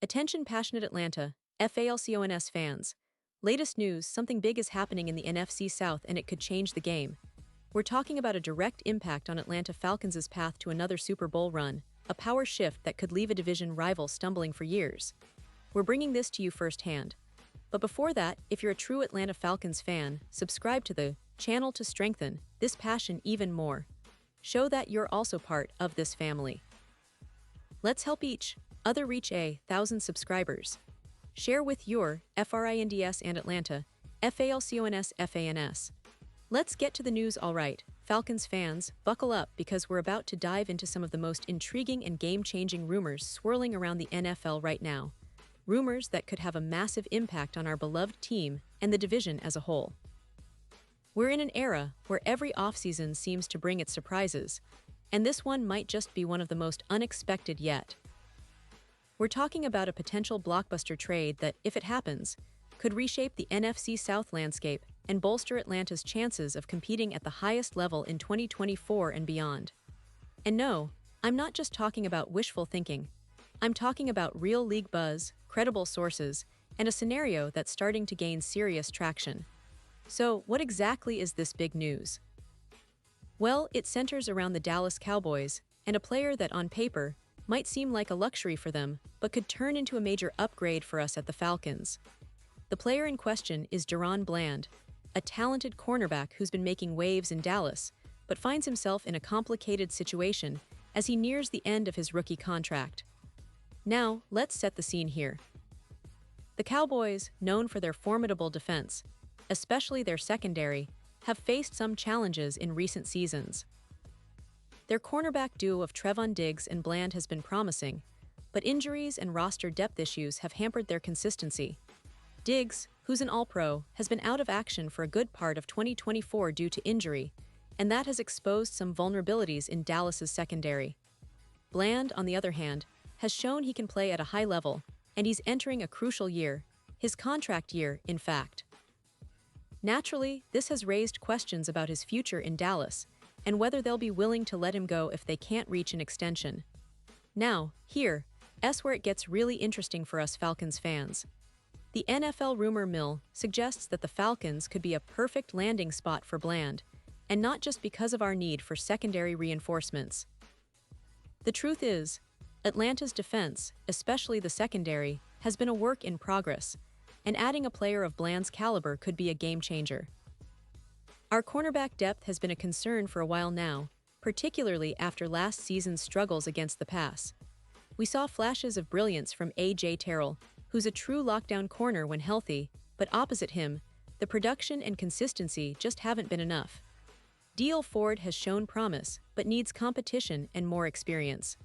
Attention passionate Atlanta, Falcons fans. Latest news, something big is happening in the NFC South and it could change the game. We're talking about a direct impact on Atlanta Falcons' path to another Super Bowl run, a power shift that could leave a division rival stumbling for years. We're bringing this to you firsthand. But before that, if you're a true Atlanta Falcons fan, subscribe to the channel to strengthen this passion even more. Show that you're also part of this family. Let's help each other reach 1,000 subscribers. Share with your FRINDS and Atlanta, FALCONS. Let's get to the news. Alright, Falcons fans, buckle up because we're about to dive into some of the most intriguing and game-changing rumors swirling around the NFL right now. Rumors that could have a massive impact on our beloved team and the division as a whole. We're in an era where every offseason seems to bring its surprises, and this one might just be one of the most unexpected yet. We're talking about a potential blockbuster trade that, if it happens, could reshape the NFC South landscape and bolster Atlanta's chances of competing at the highest level in 2024 and beyond. And no, I'm not just talking about wishful thinking. I'm talking about real league buzz, credible sources, and a scenario that's starting to gain serious traction. So, what exactly is this big news? Well, it centers around the Dallas Cowboys and a player that, on paper, might seem like a luxury for them, but could turn into a major upgrade for us at the Falcons. The player in question is Deron Bland, a talented cornerback who's been making waves in Dallas, but finds himself in a complicated situation as he nears the end of his rookie contract. Now, let's set the scene here. The Cowboys, known for their formidable defense, especially their secondary, have faced some challenges in recent seasons. Their cornerback duo of Trevon Diggs and Bland has been promising, but injuries and roster depth issues have hampered their consistency. Diggs, who's an All-Pro, has been out of action for a good part of 2024 due to injury, and that has exposed some vulnerabilities in Dallas's secondary. Bland, on the other hand, has shown he can play at a high level, and he's entering a crucial year, his contract year, in fact. Naturally, this has raised questions about his future in Dallas, and whether they'll be willing to let him go if they can't reach an extension. Now, here's where it gets really interesting for us Falcons fans. The NFL rumor mill suggests that the Falcons could be a perfect landing spot for Bland, and not just because of our need for secondary reinforcements. The truth is, Atlanta's defense, especially the secondary, has been a work in progress, and adding a player of Bland's caliber could be a game-changer. Our cornerback depth has been a concern for a while now, particularly after last season's struggles against the pass. We saw flashes of brilliance from A.J. Terrell, who's a true lockdown corner when healthy, but opposite him, the production and consistency just haven't been enough. D.L. Ford has shown promise, but needs competition and more experience.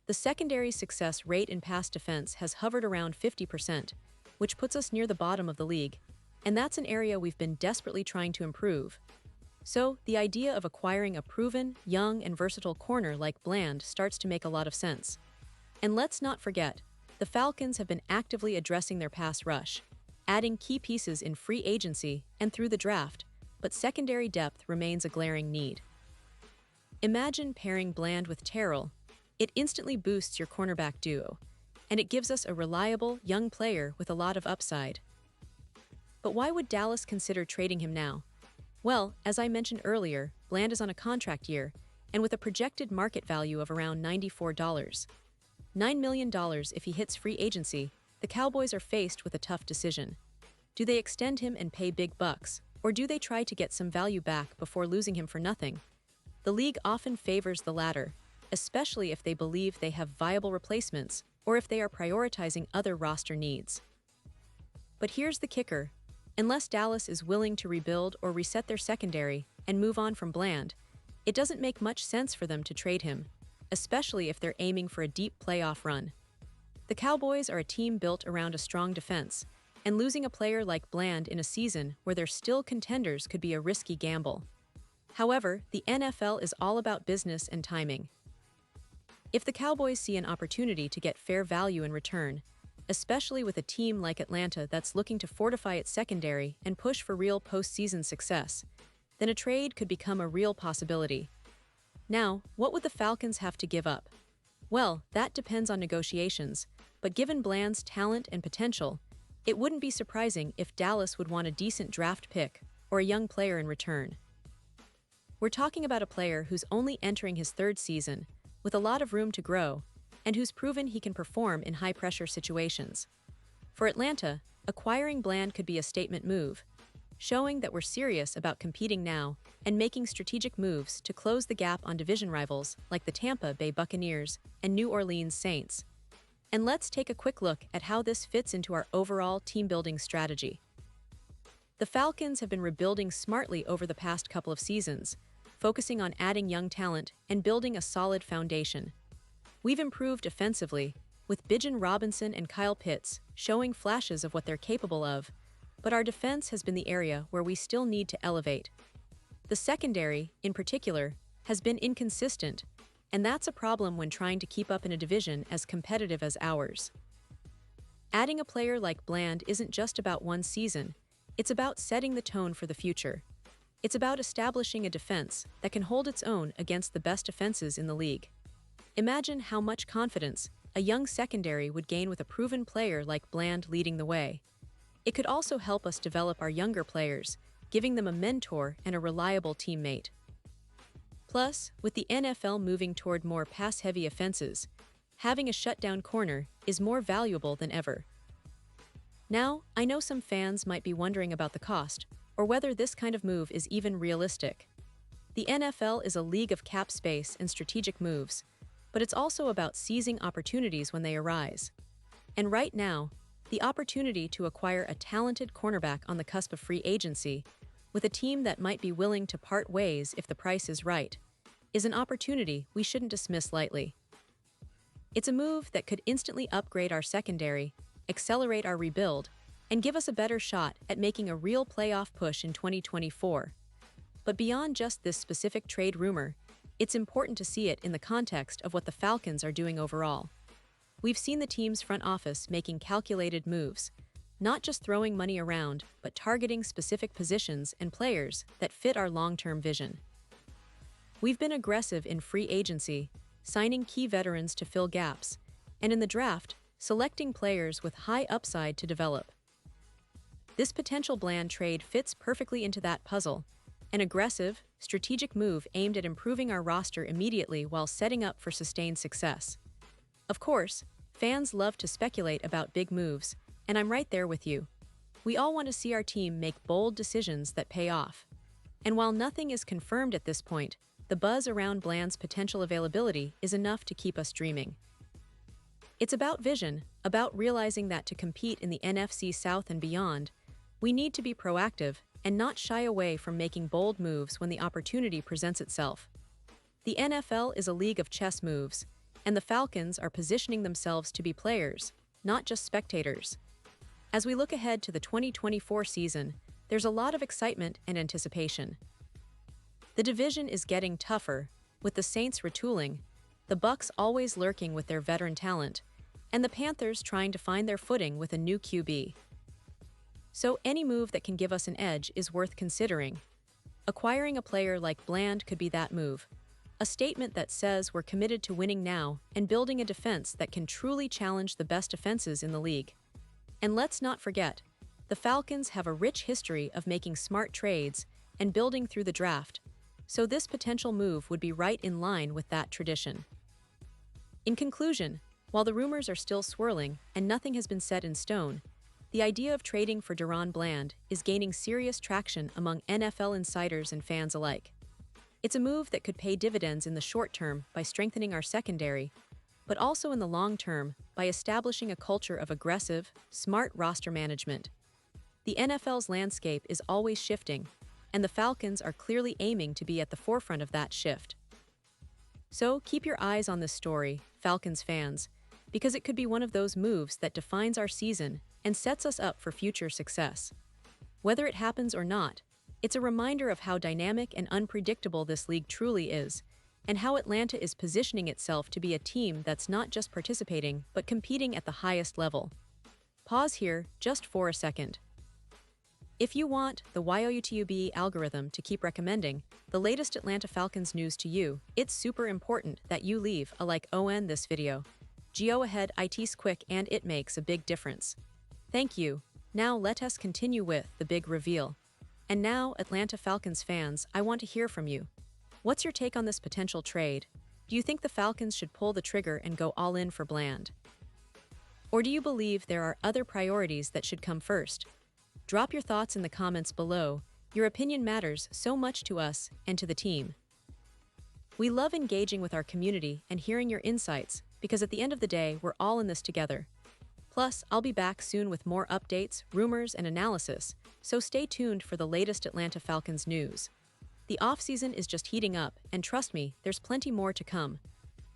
The secondary's success rate in pass defense has hovered around 50%, which puts us near the bottom of the league, and that's an area we've been desperately trying to improve. So, the idea of acquiring a proven, young, and versatile corner like Bland starts to make a lot of sense. And let's not forget, the Falcons have been actively addressing their pass rush, adding key pieces in free agency and through the draft, but secondary depth remains a glaring need. Imagine pairing Bland with Terrell. It instantly boosts your cornerback duo, and it gives us a reliable, young player with a lot of upside. But why would Dallas consider trading him now? Well, as I mentioned earlier, Bland is on a contract year, and with a projected market value of around $94. $9 million if he hits free agency, the Cowboys are faced with a tough decision. Do they extend him and pay big bucks, or do they try to get some value back before losing him for nothing? The league often favors the latter, especially if they believe they have viable replacements or if they are prioritizing other roster needs. But here's the kicker. Unless Dallas is willing to rebuild or reset their secondary and move on from Bland, it doesn't make much sense for them to trade him, especially if they're aiming for a deep playoff run. The Cowboys are a team built around a strong defense, and losing a player like Bland in a season where they're still contenders could be a risky gamble. However, the NFL is all about business and timing. If the Cowboys see an opportunity to get fair value in return, especially with a team like Atlanta that's looking to fortify its secondary and push for real postseason success, then a trade could become a real possibility. Now, what would the Falcons have to give up? Well, that depends on negotiations, but given Bland's talent and potential, it wouldn't be surprising if Dallas would want a decent draft pick or a young player in return. We're talking about a player who's only entering his third season, with a lot of room to grow, and who's proven he can perform in high-pressure situations. For Atlanta, acquiring Bland could be a statement move, showing that we're serious about competing now and making strategic moves to close the gap on division rivals like the Tampa Bay Buccaneers and New Orleans Saints. And let's take a quick look at how this fits into our overall team-building strategy. The Falcons have been rebuilding smartly over the past couple of seasons, focusing on adding young talent and building a solid foundation. We've improved offensively, with Bijan Robinson and Kyle Pitts showing flashes of what they're capable of, but our defense has been the area where we still need to elevate. The secondary, in particular, has been inconsistent, and that's a problem when trying to keep up in a division as competitive as ours. Adding a player like Bland isn't just about one season, it's about setting the tone for the future. It's about establishing a defense that can hold its own against the best defenses in the league. Imagine how much confidence a young secondary would gain with a proven player like Bland leading the way. It could also help us develop our younger players, giving them a mentor and a reliable teammate. Plus, with the NFL moving toward more pass-heavy offenses, having a shutdown corner is more valuable than ever. Now, I know some fans might be wondering about the cost, or whether this kind of move is even realistic. The NFL is a league of cap space and strategic moves, but it's also about seizing opportunities when they arise. And right now, the opportunity to acquire a talented cornerback on the cusp of free agency, with a team that might be willing to part ways if the price is right, is an opportunity we shouldn't dismiss lightly. It's a move that could instantly upgrade our secondary, accelerate our rebuild, and give us a better shot at making a real playoff push in 2024. But beyond just this specific trade rumor, it's important to see it in the context of what the Falcons are doing overall. We've seen the team's front office making calculated moves, not just throwing money around, but targeting specific positions and players that fit our long-term vision. We've been aggressive in free agency, signing key veterans to fill gaps, and in the draft, selecting players with high upside to develop. This potential Bland trade fits perfectly into that puzzle, an aggressive, strategic move aimed at improving our roster immediately while setting up for sustained success. Of course, fans love to speculate about big moves, and I'm right there with you. We all want to see our team make bold decisions that pay off. And while nothing is confirmed at this point, the buzz around Bland's potential availability is enough to keep us dreaming. It's about vision, about realizing that to compete in the NFC South and beyond, we need to be proactive and not shy away from making bold moves when the opportunity presents itself. The NFL is a league of chess moves, and the Falcons are positioning themselves to be players, not just spectators. As we look ahead to the 2024 season, there's a lot of excitement and anticipation. The division is getting tougher, with the Saints retooling, the Bucs always lurking with their veteran talent, and the Panthers trying to find their footing with a new QB. So any move that can give us an edge is worth considering. Acquiring a player like Bland could be that move, a statement that says we're committed to winning now and building a defense that can truly challenge the best defenses in the league. And let's not forget, the Falcons have a rich history of making smart trades and building through the draft, so this potential move would be right in line with that tradition. In conclusion, while the rumors are still swirling and nothing has been set in stone, the idea of trading for DaRon Bland is gaining serious traction among NFL insiders and fans alike. It's a move that could pay dividends in the short term by strengthening our secondary, but also in the long term by establishing a culture of aggressive, smart roster management. The NFL's landscape is always shifting, and the Falcons are clearly aiming to be at the forefront of that shift. So keep your eyes on this story, Falcons fans, because it could be one of those moves that defines our season and sets us up for future success. Whether it happens or not, it's a reminder of how dynamic and unpredictable this league truly is, and how Atlanta is positioning itself to be a team that's not just participating, but competing at the highest level. Pause here just for a second. If you want the YouTube algorithm to keep recommending the latest Atlanta Falcons news to you, it's super important that you leave a like on this video. Go ahead, it's quick and it makes a big difference. Thank you. Now let us continue with the big reveal. And now, Atlanta Falcons fans, I want to hear from you. What's your take on this potential trade? Do you think the Falcons should pull the trigger and go all in for Bland? Or do you believe there are other priorities that should come first? Drop your thoughts in the comments below. Your opinion matters so much to us and to the team. We love engaging with our community and hearing your insights because at the end of the day, we're all in this together. Plus, I'll be back soon with more updates, rumors, and analysis, so stay tuned for the latest Atlanta Falcons news. The offseason is just heating up, and trust me, there's plenty more to come.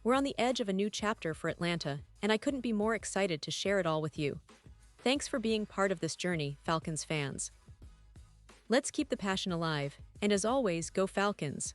We're on the edge of a new chapter for Atlanta, and I couldn't be more excited to share it all with you. Thanks for being part of this journey, Falcons fans. Let's keep the passion alive, and as always, go Falcons!